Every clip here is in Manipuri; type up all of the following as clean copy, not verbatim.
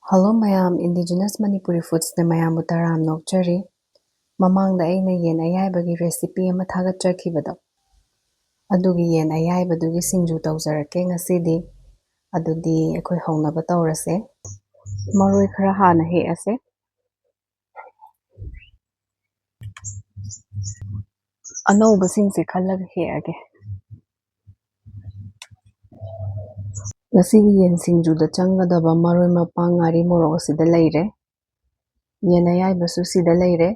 Hello mayam, indigenous Manipuri foods ne mayam utaram nokchari. Mamangda aina yen ayaibagi recipe ama thagachakhibado. Adugi yen ayaibadugi singju tawjarake ngasidi. Adudi ekhoi hongnaba tawrase. Maroi khara hana hease. Anouba singse khallaga heage. Ngasigi yen singju da changadaba maroi mapang ngari morok sida leire. Yen ayaibasu sida leire.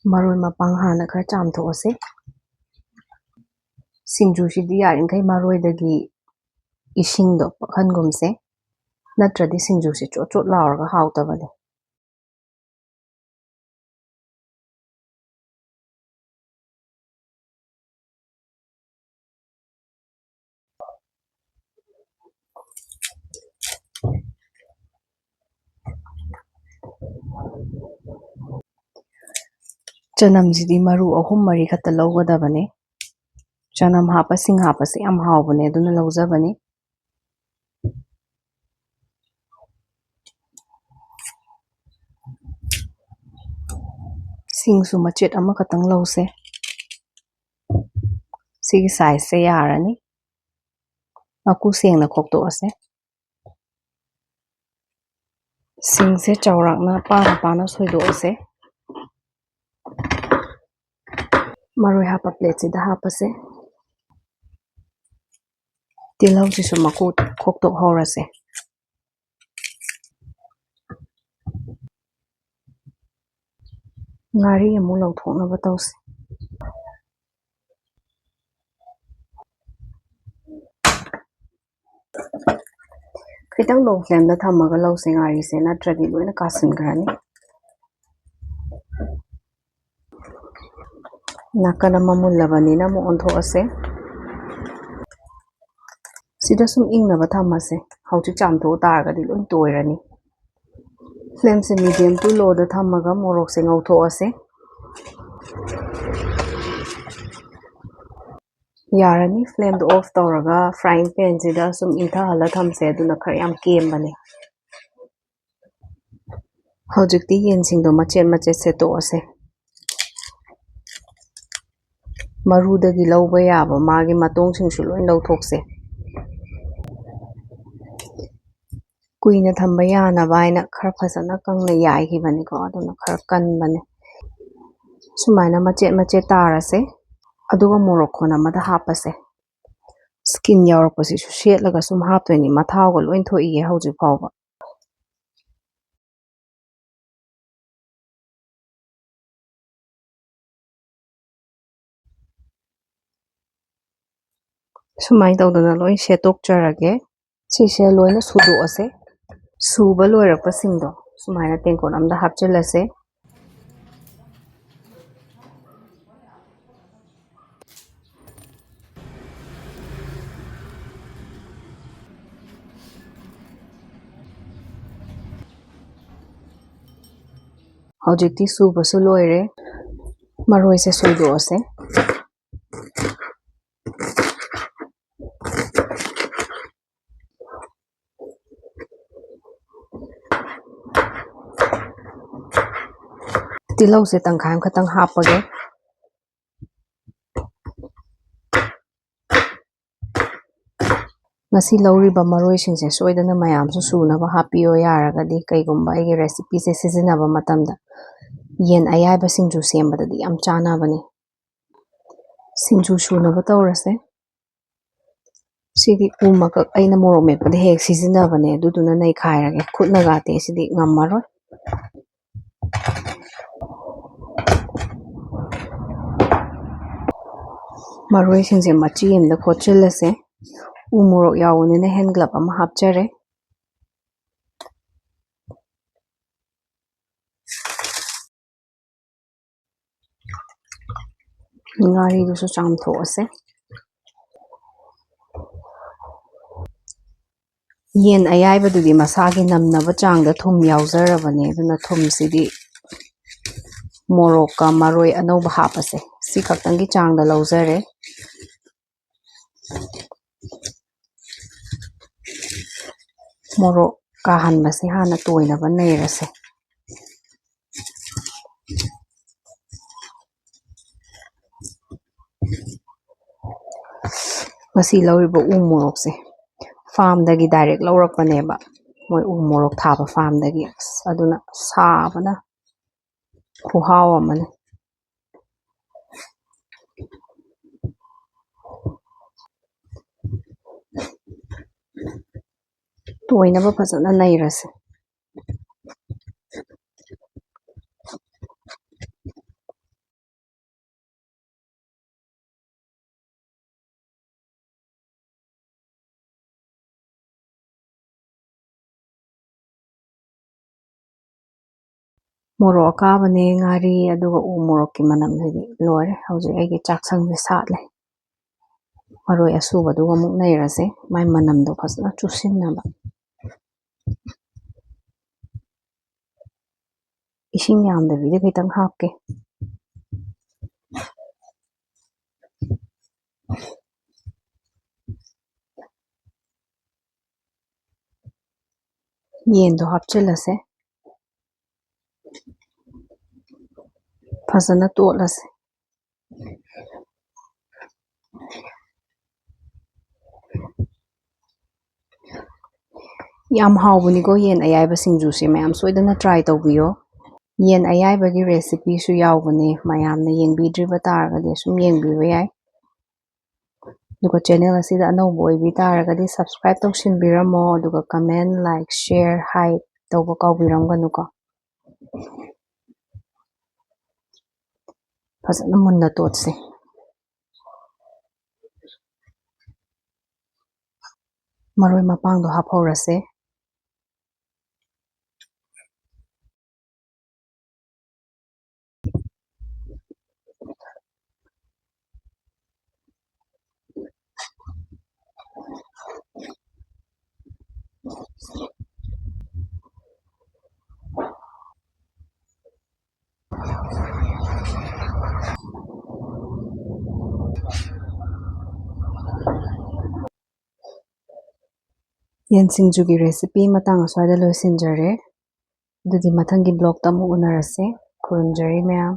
Maroi mapang hana khara chamthoase. Singju shidi yarinkai maroi dagi ishingdo pakhangumse. Natradi singju se chot chot lauraga hautabane. Chanam jidi maru ahum mari khata lawgadabane. Chanam hapa sing hapa se am haubane aduna lawjabane. Sing su machet ama khatang lawse. Sigi size se yarani. Aku sengna khokto ase. Sing se chawrakna pana soido ase. Maroi hapa plate sida hapa se. Tilaw jisu maku khokto horase. Ngari amu lawthokna batawse. Khitang low flame da thamaga lawse ngari se natradi loina kasingrani. Nakana mamullabanina mu ontho ase. Sida sum ingnaba thamase. Hauchi chamtho taragadi loin toirani. Flame se medium to low da thamaga morok se ngawtho ase. Yarani flame to off tawraga frying pan sida sum intha hala thamse aduna khara yam kembane. Haujikti yensingdo machet seto ase. Marudagi lawba yaba magi matong singshu loin lawthokse. Kuina thamba yanaba aina khara phasana kangna yaihibani ko aduna khara kanbane. Sumaina machet tarase. Aduga morok khona mada hapase. Skin yawarapasi su shetlaga sum haptoini mathawga loin thoiye haujik phawba. Sumai tawdana loin shetokjarage. Sise loina sudo ase. Suba loirakpa singdo. Sumaina tengkon amda hapchilase. Haujikti suba su loire. Maroi se soido ase. Tilaw se tangkhaim khatang hapage. Ngasi lawriba maroi singse soidana mayamsu sunaba hapiyo yaragadi kaigumba aigi recipe se sizinaba matamda. Yen ayaiba singju sembadadi yam chanabani. Singju sunaba tawrase. Sidi umakak aina morok mepade hek sizinabane duduna nai khairage khutnagate sidi ngammaroi. Maroi singse machi emda khochilase. Umurok yawunina hand glove ama hapchare. Ngari dusu chamtho ase. Yen ayaiba dudi masagi namnaba changda thum yawjarabane aduna thum sidi morok ka maroi anouba hapase. Si khaktangi changda lawjare. Morok ꯀꯥꯍꯟꯕꯁꯦ ꯍꯥꯟꯅ ꯇꯣꯏꯅꯕ ꯅꯩꯔꯁꯦ꯫ ꯉꯁꯤ ꯂꯧꯔꯤꯕ ꯎ ꯃꯣꯔꯣꯛꯁꯦ ꯐꯥꯔꯝꯗꯒꯤ ꯗꯥꯏꯔꯦꯛ ꯂꯧꯔꯛꯄꯅꯦꯕ, ꯃꯣꯏ ꯎ ꯃꯣꯔꯣꯛ ꯊꯥꯕ ꯐꯥꯔꯝꯗꯒꯤ꯫ ꯑꯗꯨꯅ ꯁꯥꯕꯅ ꯈꯨꯍꯥꯎ ꯑꯃꯅꯤ꯫ ꯇꯣꯏꯅꯕ ꯐꯖꯅ ꯅꯩꯔꯁꯦ꯫ ꯃꯣꯔꯣꯛ ꯑꯀꯥꯕꯅꯦ, ꯉꯥꯔꯤ, ꯑꯗꯨꯒ ꯎ ꯃꯣꯔꯣꯛꯀꯤ ꯃꯅꯝꯁꯤꯗꯤ ꯂꯣꯏꯔꯦ꯫ ꯍꯧꯖꯤꯛ ꯑꯩꯒꯤ ꯆꯥꯛꯁꯪꯁꯦ ꯁꯥꯠꯂꯦ꯫ ꯃꯔꯣꯏ ꯑꯁꯨꯕꯗꯨꯒ ꯑꯃꯨꯛ ꯅꯩꯔꯁꯦ, ꯃꯥꯏ ꯃꯅꯝꯗꯣ ꯐꯖꯅ ꯆꯨꯁꯤꯟꯅꯕ꯫ ꯏꯁꯤꯡ ꯌꯥꯝꯗꯕꯤꯗ ꯈꯤꯇꯪ ꯍꯥꯞꯀꯦ꯫ ꯌꯦꯟꯗꯣ ꯍꯥꯞꯆꯤꯜꯂꯁꯦ, ꯐꯖꯅ ꯇꯣꯠꯂꯁꯦ꯫ ꯌꯥꯝ ꯍꯥꯎꯕꯅꯤꯀꯣ ꯌꯦꯟ ꯑꯌꯥꯏꯕ ꯁꯤꯡꯖꯨꯁꯦ, ꯃꯌꯥꯝ ꯁꯣꯏꯗꯅ ꯇ꯭ꯔꯥꯏ ꯇꯧꯕꯤꯌꯣ꯫ ꯌꯦꯟ ꯑꯌꯥꯏꯕꯒꯤ ꯔꯦꯁꯤꯄꯤꯁꯨ ꯌꯥꯎꯕꯅꯦ, ꯃꯌꯥꯝꯅ ꯌꯦꯡꯕꯤꯗ꯭ꯔꯤꯕ ꯇꯥꯔꯒꯗꯤ ꯁꯨꯝ ꯌꯦꯡꯕꯤꯕ ꯌꯥꯏ꯫ ꯑꯗꯨꯒ ꯆꯦꯅꯦꯜ ꯑꯁꯤꯗ ꯑꯅꯧꯕ ꯑꯣꯏꯕꯤ ꯇꯥꯔꯒꯗꯤ ꯁꯕꯁꯀ꯭ꯔꯥꯏꯕ ꯇꯧꯁꯤꯟꯕꯤꯔꯝꯃꯣ, ꯑꯗꯨꯒ ꯀꯃꯦꯟ, ꯂꯥꯏꯛ, ꯁꯦꯌꯔ, ꯍꯥꯏꯞ ꯇꯧꯕ ꯀꯥꯎꯕꯤꯔꯝꯒꯅꯨꯀꯣ꯫ ꯐꯖꯅ ꯃꯨꯟꯅ ꯇꯣꯠꯁꯦ꯫ ꯃꯔꯣꯏ ꯃꯄꯥꯡꯗꯣ ꯍꯥꯞꯍꯧꯔꯁꯦ꯫ ꯌꯦꯟ ꯁꯤꯡꯖꯨꯒꯤ ꯔꯦꯁꯤꯄꯤ ꯃꯇꯥꯡ ꯑꯁ꯭ꯋꯥꯏꯗ ꯂꯣꯏꯁꯤꯟꯖꯔꯦ꯫ ꯑꯗꯨꯗꯤ ꯃꯊꯪꯒꯤ ꯕ꯭ꯂꯣꯛꯇ ꯑꯃꯨꯛ ꯎꯅꯔꯁꯦ꯫ ꯈꯨꯔꯨꯝꯖꯔꯤ ꯃꯌꯥꯝ꯫